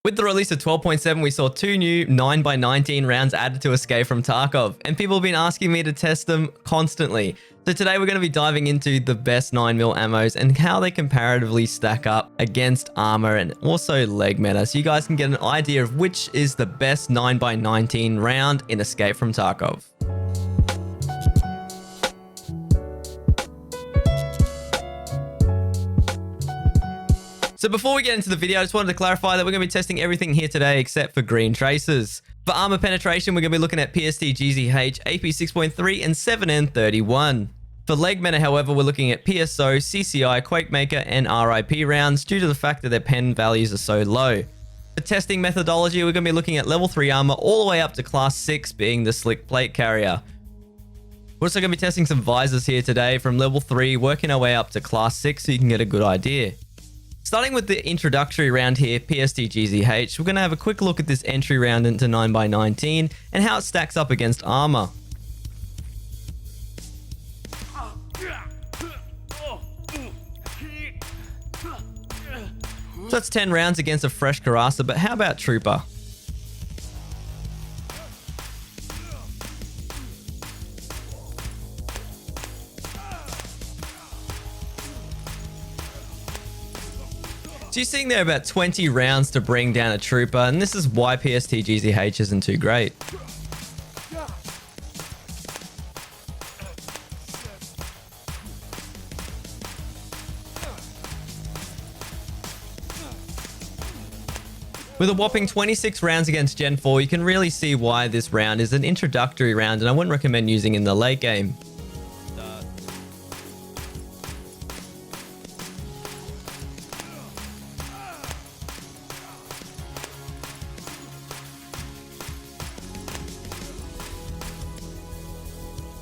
With the release of 12.7, we saw 2 new 9x19 rounds added to Escape from Tarkov, and people have been asking me to test them constantly. So today we're going to be diving into the best 9mm ammos and how they comparatively stack up against armor and also leg meta, so you guys can get an idea of which is the best 9x19 round in Escape from Tarkov. So before we get into the video, I just wanted to clarify that we're going to be testing everything here today except for green traces. For armor penetration, we're going to be looking at PST-GZH, AP 6.3, and 7N31. For leg meta, however, we're looking at PSO, CCI, QUAKE Maker, and R.I.P rounds due to the fact that their pen values are so low. For testing methodology, we're going to be looking at level 3 armor all the way up to class 6 being the slick plate carrier. We're also going to be testing some visors here today from level 3 working our way up to class 6 so you can get a good idea. Starting with the introductory round here, PST-GZH, we're going to have a quick look at this entry round into 9x19 and how it stacks up against armor. So that's 10 rounds against a fresh Karasa, but how about Trooper? So you're seeing there about 20 rounds to bring down a Trooper, and this is why PST-GZH isn't too great. With a whopping 26 rounds against Gen 4, you can really see why this round is an introductory round, and I wouldn't recommend using in the late game.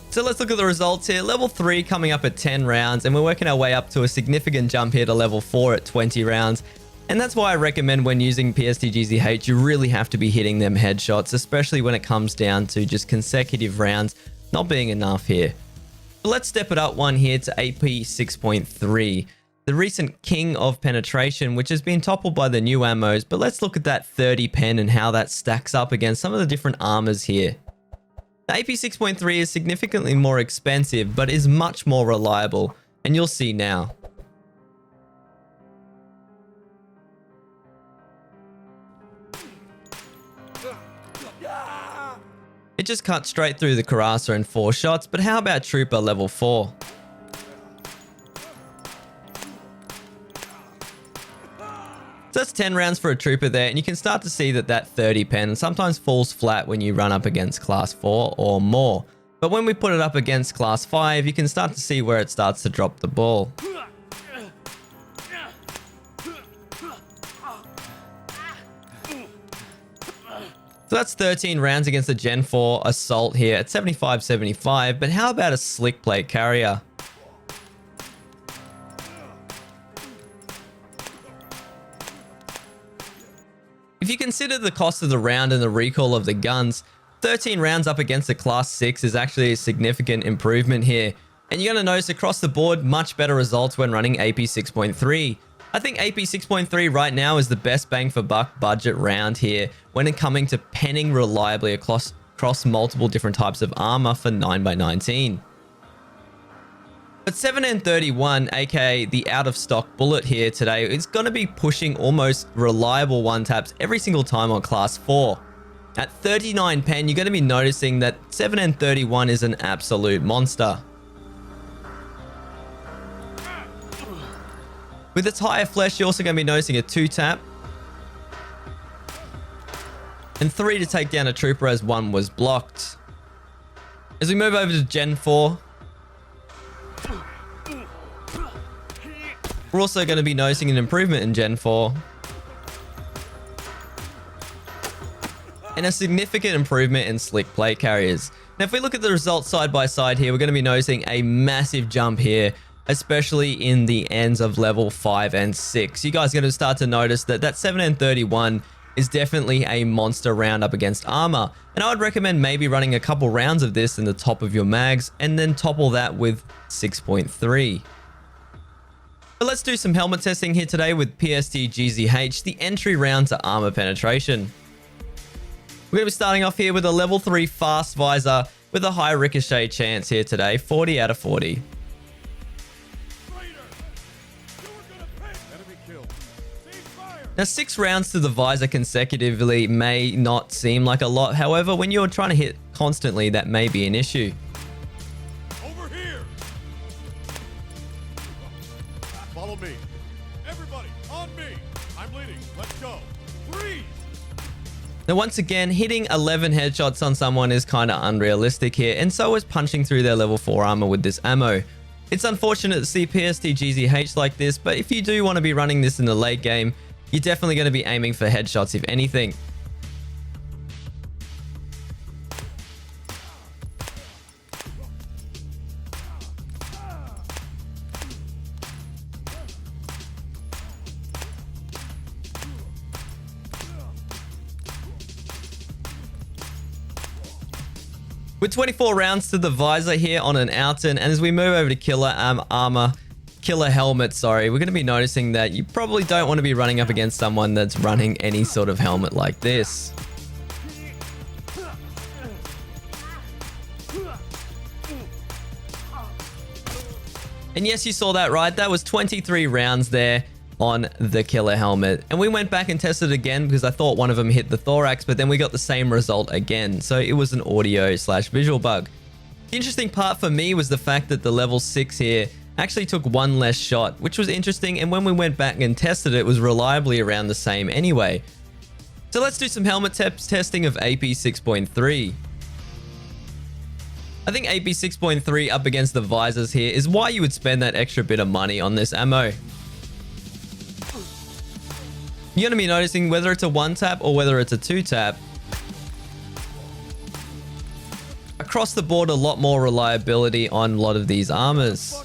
So let's look at the results here. Level 3 coming up at 10 rounds, and we're working our way up to a significant jump here to level 4 at 20 rounds. And that's why I recommend when using PST-GZH, you really have to be hitting them headshots, especially when it comes down to just consecutive rounds not being enough here. But let's step it up one here to AP 6.3, the recent king of penetration, which has been toppled by the new ammos. But let's look at that 30 pen and how that stacks up against some of the different armors here. The AP 6.3 is significantly more expensive, but is much more reliable, and you'll see now. It just cut straight through the Karasa in 4 shots, but how about Trooper level 4? So that's 10 rounds for a Trooper there, and you can start to see that that 30 pen sometimes falls flat when you run up against class 4 or more. But when we put it up against class 5, you can start to see where it starts to drop the ball. So that's 13 rounds against the Gen 4 Assault here at 75-75, but how about a slick plate carrier? If you consider the cost of the round and the recoil of the guns, 13 rounds up against the class 6 is actually a significant improvement here. And you're going to notice across the board, much better results when running AP 6.3. I think AP 6.3 right now is the best bang for buck budget round here when it coming to penning reliably across multiple different types of armor for 9x19. But 7N31, aka the out of stock bullet here today, is going to be pushing almost reliable one taps every single time on class 4. At 39 pen, you're going to be noticing that 7N31 is an absolute monster. With its higher flesh, you're also going to be noticing a 2 tap. And 3 to take down a Trooper as 1 was blocked. As we move over to Gen 4, we're also going to be noticing an improvement in Gen 4. And a significant improvement in slick plate carriers. Now, if we look at the results side by side here, we're going to be noticing a massive jump here, especially in the ends of level 5 and 6. You guys are going to start to notice that that 7N31 is definitely a monster round up against armor. And I would recommend maybe running a couple rounds of this in the top of your mags and then topple that with 6.3. But let's do some helmet testing here today with PST-GZH. The entry round to armor penetration. We're going to be starting off here with a level 3 fast visor with a high ricochet chance here today, 40 out of 40. Now, 6 rounds to the visor consecutively may not seem like a lot. However, when you're trying to hit constantly, that may be an issue. Over here. Follow me. Everybody, on me. I'm leading. Let's go. Freeze. Now, once again, hitting 11 headshots on someone is kind of unrealistic here, and so is punching through their level 4 armor with this ammo. It's unfortunate to see PST-GZH like this, but if you do want to be running this in the late game, you're definitely going to be aiming for headshots if anything. With 24 rounds to the visor here on an Alton, and as we move over to killer helmet, sorry, we're going to be noticing that you probably don't want to be running up against someone that's running any sort of helmet like this. And yes, you saw that right. That was 23 rounds there on the killer helmet. And we went back and tested again because I thought one of them hit the thorax, but then we got the same result again. So it was an audio/visual bug. The interesting part for me was the fact that the level 6 here actually took one less shot, which was interesting, and when we went back and tested it, it was reliably around the same anyway. So let's do some helmet testing of AP 6.3. I think AP 6.3 up against the visors here is why you would spend that extra bit of money on this ammo. You're going to be noticing whether it's a 1-tap or whether it's a 2-tap. Across the board, a lot more reliability on a lot of these armors.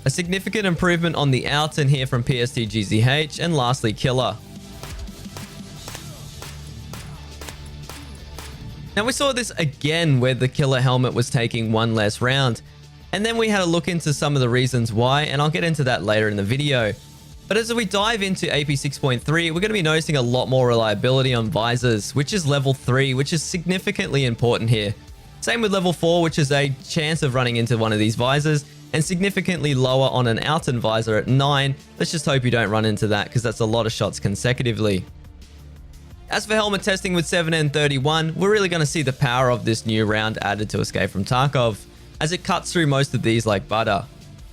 A significant improvement on the Alton here from PST-GZH, and lastly, killer. Now we saw this again where the killer helmet was taking one less round, and then we had a look into some of the reasons why, and I'll get into that later in the video. But as we dive into AP 6.3, we're going to be noticing a lot more reliability on visors, which is level 3, which is significantly important here. Same with level 4, which is a chance of running into one of these visors, and significantly lower on an Alton visor at 9. Let's just hope you don't run into that, because that's a lot of shots consecutively. As for helmet testing with 7N31, we're really going to see the power of this new round added to Escape from Tarkov, as it cuts through most of these like butter.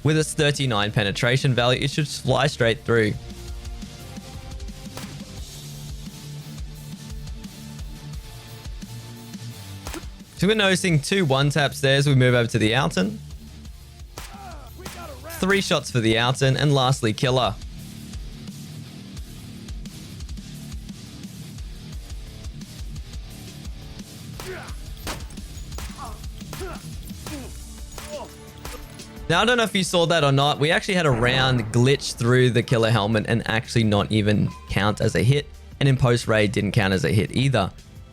With its 39 penetration value, it should fly straight through. So we're noticing 2 1-taps there as we move over to the Alton. 3 shots for the Alton, and lastly, killer. Now, I don't know if you saw that or not. We actually had a round glitch through the killer helmet and actually not even count as a hit. And in post-raid didn't count as a hit either.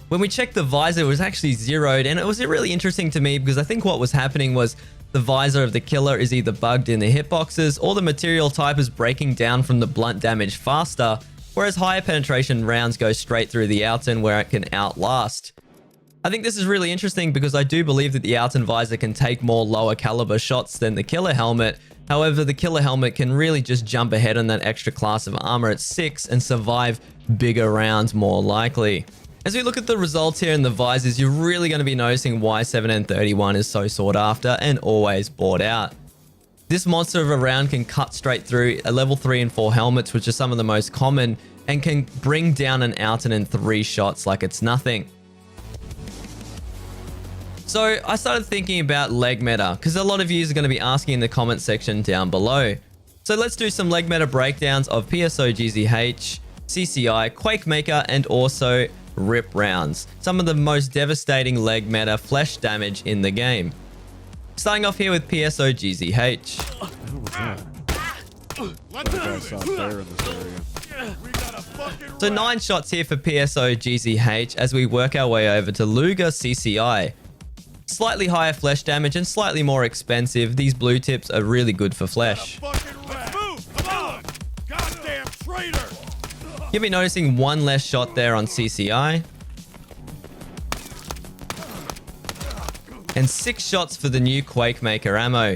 When we checked the visor, it was actually zeroed. And it was really interesting to me because I think what was happening was the visor of the killer is either bugged in the hitboxes or the material type is breaking down from the blunt damage faster. Whereas higher penetration rounds go straight through the Alton where it can outlast. I think this is really interesting because I do believe that the Alton visor can take more lower caliber shots than the killer helmet. However, the killer helmet can really just jump ahead on that extra class of armor at 6 and survive bigger rounds more likely. As we look at the results here in the visors, you're really going to be noticing why 7N31 is so sought after and always bought out. This monster of a round can cut straight through a level 3 and 4 helmets, which are some of the most common, and can bring down an Alton in 3 shots like it's nothing. So I started thinking about leg meta because a lot of you are going to be asking in the comment section down below. So let's do some leg meta breakdowns of PSO-GZH, CCI, Quake Maker, and also R.I.P rounds. Some of the most devastating leg meta flesh damage in the game. Starting off here with PSO-GZH. So 9 shots here for PSO-GZH as we work our way over to Luger CCI. Slightly higher flesh damage and slightly more expensive. These blue tips are really good for flesh. Let's move! Come on! Goddamn traitor! You'll be noticing one less shot there on CCI. And 6 shots for the new Quake Maker ammo.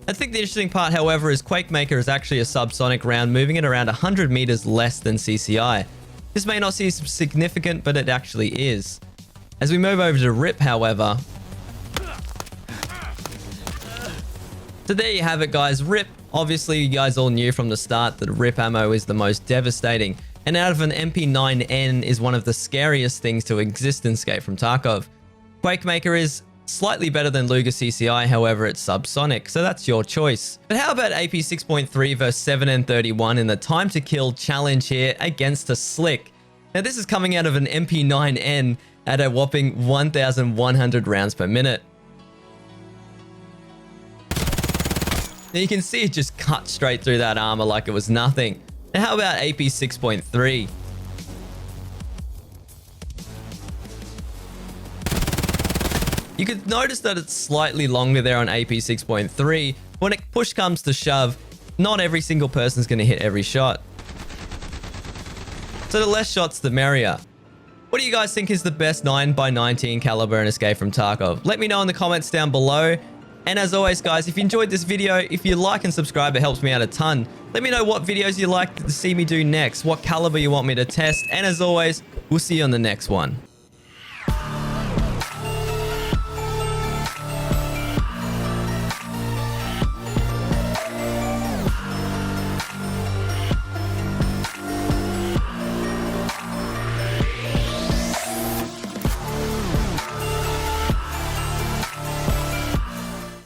I think the interesting part, however, is Quake Maker is actually a subsonic round, moving at around 100 meters less than CCI. This may not seem significant, but it actually is. As we move over to R.I.P, however. So there you have it, guys. R.I.P, obviously you guys all knew from the start that R.I.P ammo is the most devastating. And out of an MP9N is one of the scariest things to exist in Escape from Tarkov. Quake Maker is slightly better than Luger CCI, however, it's subsonic, so that's your choice. But how about AP 6.3 versus 7N31 in the time to kill challenge here against a Slick? Now this is coming out of an MP9N at a whopping 1,100 rounds per minute. Now you can see it just cut straight through that armor like it was nothing. Now how about AP 6.3? You could notice that it's slightly longer there on AP 6.3. When it push comes to shove, not every single person's going to hit every shot. So the less shots, the merrier. What do you guys think is the best 9x19 caliber in Escape from Tarkov? Let me know in the comments down below. And as always, guys, if you enjoyed this video, if you like and subscribe, it helps me out a ton. Let me know what videos you'd like to see me do next, what caliber you want me to test. And as always, we'll see you on the next one.